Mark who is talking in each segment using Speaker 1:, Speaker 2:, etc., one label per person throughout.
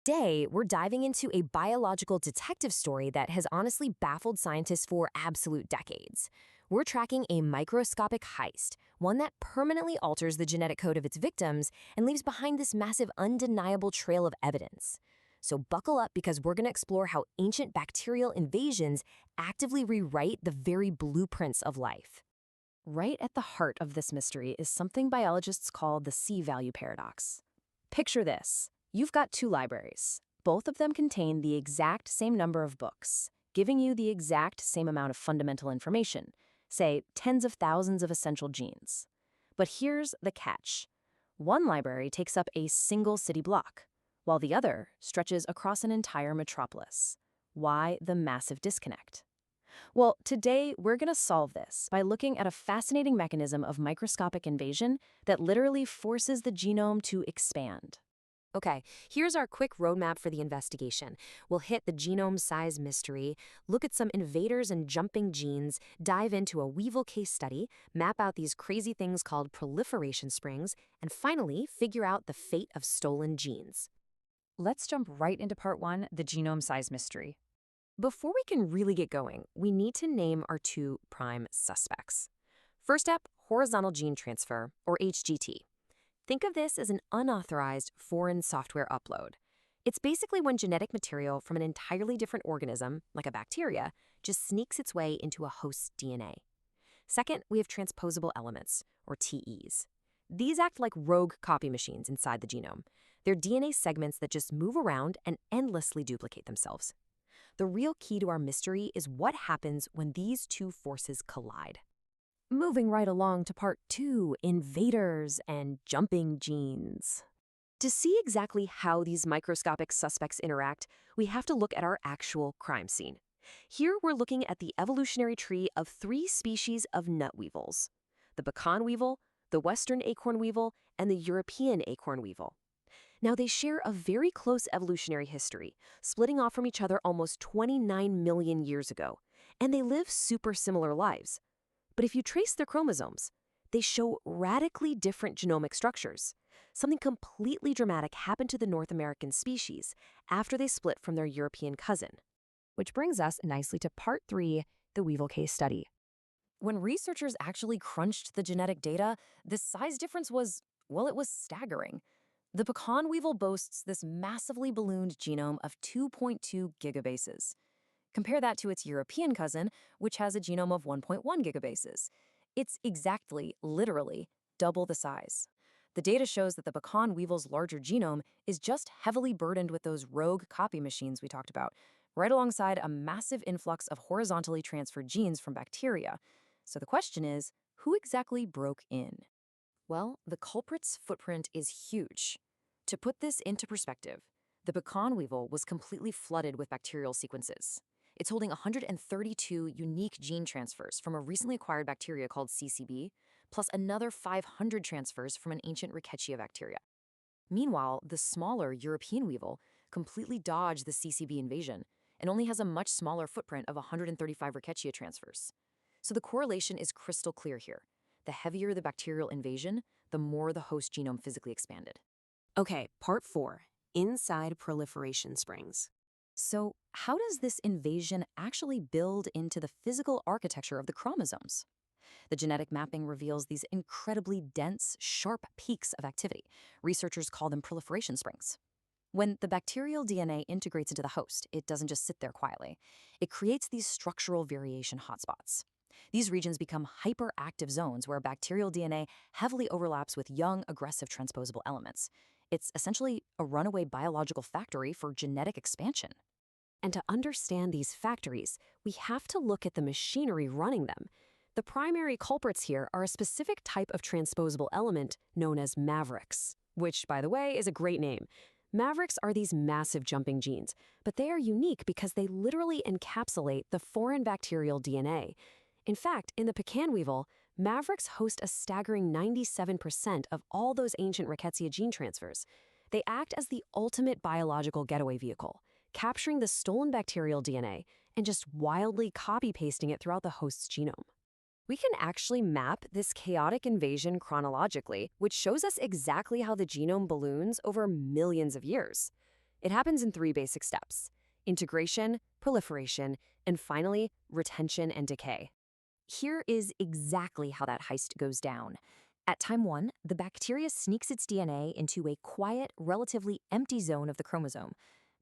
Speaker 1: Today, we're diving into a biological detective story that has honestly baffled scientists for absolute decades. We're tracking a microscopic heist, one that permanently alters the genetic code of its victims and leaves behind this massive, undeniable trail of evidence. So buckle up because we're going to explore how ancient bacterial invasions actively rewrite the very blueprints of life. Right at the heart of this mystery is something biologists call the C-value paradox. Picture this. You've got two libraries. Both of them contain the exact same number of books, giving you the exact same amount of fundamental information, say tens of thousands of essential genes. But here's the catch. One library takes up a single city block, while the other stretches across an entire metropolis. Why the massive disconnect? Well, today we're going to solve this by looking at a fascinating mechanism of microscopic invasion that literally forces the genome to expand. Okay, here's our quick roadmap for the investigation. We'll hit the genome size mystery, look at some invaders and jumping genes, dive into a Weevil case study, map out these crazy things called proliferation springs, and finally figure out the fate of stolen genes.
Speaker 2: Let's jump right into part one, the genome size mystery.
Speaker 1: Before we can really get going, we need to name our two prime suspects. First up, horizontal gene transfer, or HGT. Think of this as an unauthorized foreign software upload. It's basically when genetic material from an entirely different organism, like a bacteria, just sneaks its way into a host's DNA. Second, we have transposable elements, or TEs. These act like rogue copy machines inside the genome. They're DNA segments that just move around and endlessly duplicate themselves. The real key to our mystery is what happens when these two forces collide. Moving right along to part two, invaders and jumping genes. To see exactly how these microscopic suspects interact, we have to look at our actual crime scene. Here we're looking at the evolutionary tree of three species of nut weevils: the pecan weevil, the western acorn weevil, and the European acorn weevil. Now, they share a very close evolutionary history, splitting off from each other almost 29 million years ago, and they live super similar lives. But if you trace their chromosomes, they show radically different genomic structures. Something completely dramatic happened to the North American species after they split from their European cousin.
Speaker 2: Which brings us nicely to part three, the Weevil case study.
Speaker 1: When researchers actually crunched the genetic data, the size difference was, well, it was staggering. The pecan weevil boasts this massively ballooned genome of 2.2 gigabases. Compare that to its European cousin, which has a genome of 1.1 gigabases. It's exactly, literally, double the size. The data shows that the pecan weevil's larger genome is just heavily burdened with those rogue copy machines we talked about, right alongside a massive influx of horizontally transferred genes from bacteria. So the question is, who exactly broke in? Well, the culprit's footprint is huge. To put this into perspective, the pecan weevil was completely flooded with bacterial sequences. It's holding 132 unique gene transfers from a recently acquired bacteria called CCB, plus another 500 transfers from an ancient Rickettsia bacteria. Meanwhile, the smaller European weevil completely dodged the CCB invasion and only has a much smaller footprint of 135 Rickettsia transfers. So the correlation is crystal clear here. The heavier the bacterial invasion, the more the host genome physically expanded. Okay, part four, inside proliferation springs. So how does this invasion actually build into the physical architecture of the chromosomes? The genetic mapping reveals these incredibly dense, sharp peaks of activity. Researchers call them proliferation springs. When the bacterial DNA integrates into the host, it doesn't just sit there quietly. It creates these structural variation hotspots. These regions become hyperactive zones where bacterial DNA heavily overlaps with young, aggressive transposable elements. It's essentially a runaway biological factory for genetic expansion. And to understand these factories, we have to look at the machinery running them. The primary culprits here are a specific type of transposable element known as mavericks, which, by the way, is a great name. Mavericks are these massive jumping genes, but they are unique because they literally encapsulate the foreign bacterial DNA. In fact, in the pecan weevil, mavericks host a staggering 97% of all those ancient Rickettsia gene transfers. They act as the ultimate biological getaway vehicle, capturing the stolen bacterial DNA and just wildly copy-pasting it throughout the host's genome. We can actually map this chaotic invasion chronologically, which shows us exactly how the genome balloons over millions of years.
Speaker 2: It happens in 3 basic steps: integration, proliferation, and finally, retention and decay. Here is exactly how that heist goes down. At time 1, the bacteria sneaks its DNA into a quiet, relatively empty zone of the chromosome.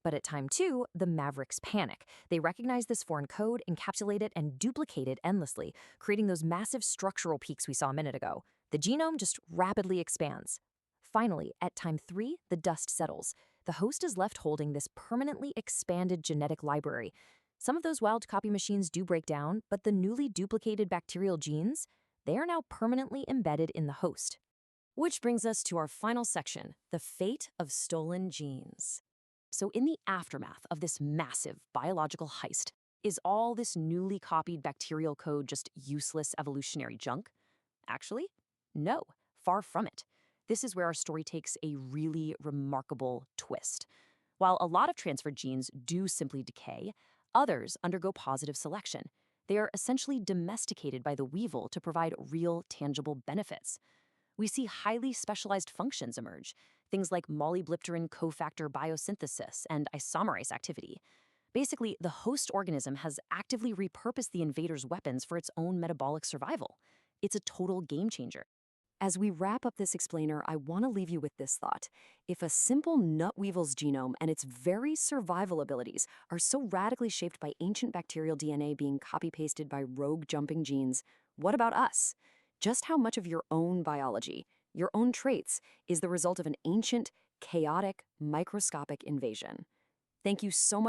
Speaker 2: But at time 2, the mavericks panic. They recognize this foreign code, encapsulate it, and duplicate it endlessly, creating those massive structural peaks we saw a minute ago. The genome just rapidly expands. Finally, at time 3, the dust settles. The host is left holding this permanently expanded genetic library. Some of those wild copy machines do break down, but the newly duplicated bacterial genes, they are now permanently embedded in the host.
Speaker 1: Which brings us to our final section, the fate of stolen genes. So in the aftermath of this massive biological heist, is all this newly copied bacterial code just useless evolutionary junk? Actually, no, far from it. This is where our story takes a really remarkable twist. While a lot of transferred genes do simply decay, others undergo positive selection. They are essentially domesticated by the weevil to provide real, tangible benefits. We see highly specialized functions emerge, things like molybdenum cofactor biosynthesis and isomerase activity. Basically, the host organism has actively repurposed the invader's weapons for its own metabolic survival. It's a total game changer. As we wrap up this explainer, I want to leave you with this thought. If a simple nut weevil's genome and its very survival abilities are so radically shaped by ancient bacterial DNA being copy-pasted by rogue jumping genes, what about us? Just how much of your own biology, your own traits, is the result of an ancient, chaotic, microscopic invasion? Thank you so much.